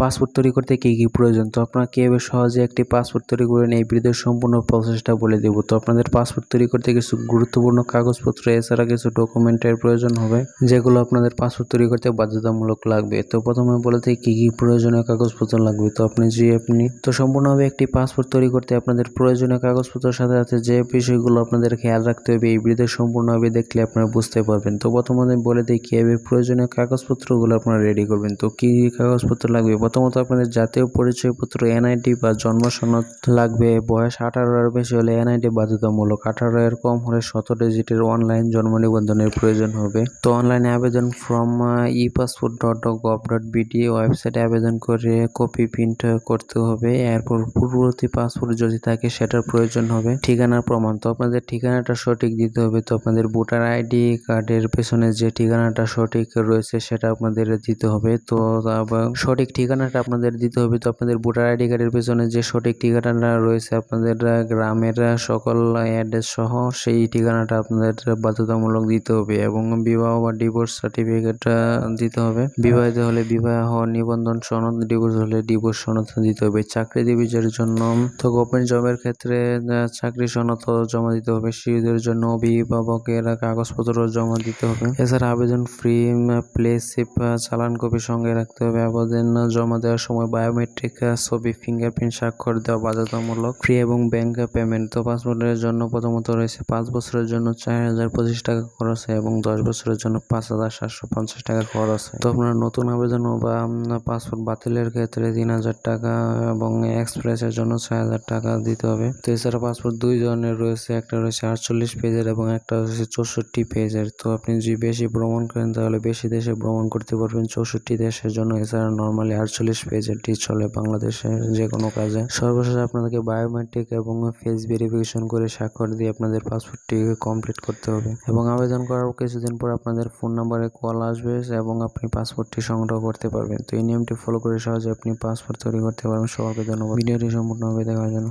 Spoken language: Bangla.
পাসপোর্ট তৈরি করতে কী কী প্রয়োজন, তো আপনারা কীভাবে সহজে একটি পাসপোর্ট তৈরি করেন এই ভিডিওর সম্পূর্ণ প্রসেসটা বলে দেব। তো আপনাদের পাসপোর্ট তৈরি করতে কিছু গুরুত্বপূর্ণ কাগজপত্র এছাড়া কিছু ডকুমেন্টের প্রয়োজন হবে, যেগুলো আপনাদের পাসপোর্ট তৈরি করতে বাধ্যতামূলক লাগবে। তো প্রথমে বলে দিই কী কী প্রয়োজনীয় কাগজপত্র লাগবে। তো তো সম্পূর্ণভাবে একটি পাসপোর্ট তৈরি করতে আপনাদের প্রয়োজনীয় কাগজপত্রের সাথে সাথে যে বিষয়গুলো আপনাদের খেয়াল রাখতে হবে এই ভিডিও সম্পূর্ণভাবে দেখলে আপনারা বুঝতে পারবেন। তো প্রথমে বলে দিই কীভাবে প্রয়োজনীয় কাগজপত্রগুলো আপনারা রেডি করবেন। তো কী কী কাগজপত্র লাগবে, প্রথমত আপনাদের জাতীয় পরিচয়পত্র এনআইডি বা জন্ম সনদ লাগবে। বয়স 18 এর বেশি হলে এনআইডি বাধ্যতামূলক, 18 এর কম হলে 17 ডিজিটের অনলাইন জন্ম নিবন্ধনের প্রয়োজন হবে। তো অনলাইনে আবেদন ফর্ম epassport.gov.bd ওয়েবসাইটে আবেদন করে কপি প্রিন্ট করতে হবে। এরপর পূর্ববর্তী পাসপোর্ট যদি থাকে সেটার প্রয়োজন হবে। ঠিকানার প্রমাণ, তো আপনাদের ঠিকানাটা সঠিক দিতে হবে। তো আপনাদের ভোটার আইডি কার্ডের পেছনে যে ঠিকানাটা সঠিক রয়েছে সেটা আপনাদের দিতে হবে। তো সঠিক ঠিকানাটা আপনাদের দিতে হবে। তো আপনাদের ভোটার আইডি কার্ডের পেছনে যে সঠিক ঠিকানাটা রয়েছে আপনাদের গ্রামের সকল অ্যাড্রেস সহ সেই ঠিকানাটা আপনাদের বাধ্যতামূলক দিতে হবে। এবং বিবাহ বা ডিভোর্স সার্টিফিকেট দিতে হবে। বিবাহিত হলে বিবাহ নিবন্ধন সনদ, ডিভোর্স হলে ডিভোর্স সনদ দিতে হবে। চাকরিজীবীদের জন্য তো গভর্নমেন্ট জবের ক্ষেত্রে চাকরি সনদ জমা দিতে হবে। শিশুদের জন্য অভিভাবকের কাগজপত্র জমা দিতে হবে। এছাড়া আবেদন ফি, প্লেসিপ, চালান কপি সঙ্গে রাখতে হবে। আবেদন জমা দেওয়ার সময় বায়োমেট্রিক ছবি, ফিঙ্গারপ্রিন্ট, স্বাক্ষর দেওয়া বাধ্যতামূলক। ফ্রি এবং ব্যাংক পেমেন্ট, তো পাসপোর্টের জন্য প্রথমত রয়েছে 5 বছরের জন্য 4025 টাকা খরচ হয় এবং 10 বছরের জন্য 5750 টাকা খরচ হয়। তো আপনারা নতুন আবেদন বা পাসপোর্ট বাতিলের ক্ষেত্রে 3000 টাকা এবং এক্সপ্রেসের জন্য 6000 টাকা দিতে হবে। তো এছাড়া পাসপোর্ট 2 ধরনের রয়েছে, একটা রয়েছে 48 পেজের এবং একটা রয়েছে 64 পেজের। তো আপনি যদি বেশি ভ্রমণ করেন তাহলে বেশি দেশে ভ্রমণ করতে পারবেন 64 দেশের জন্য। এছাড়া নর্মালি 48 পেজেরটি চলে বাংলাদেশে যে কোনো কাজে। সর্বশেষ আপনাদেরকে বায়োমেট্রিক এবং ফেস ভেরিফিকেশন করে স্বাক্ষর দিয়ে আপনাদের পাসপোর্টটি কমপ্লিট করতে হবে। এবং আবেদন করার কিছুদিন পর আপনাদের ফোন নাম্বারে কল আসবে এবং আপনি পাসপোর্টটি সংগ্রহ করতে পারবেন। তো এই নিয়মটি ফলো করে সহজে আপনি পাসপোর্ট তৈরি করতে পারবেন। সবাইকে ধন্যবাদ ভিডিওটি সম্পূর্ণভাবে দেখার জন্য।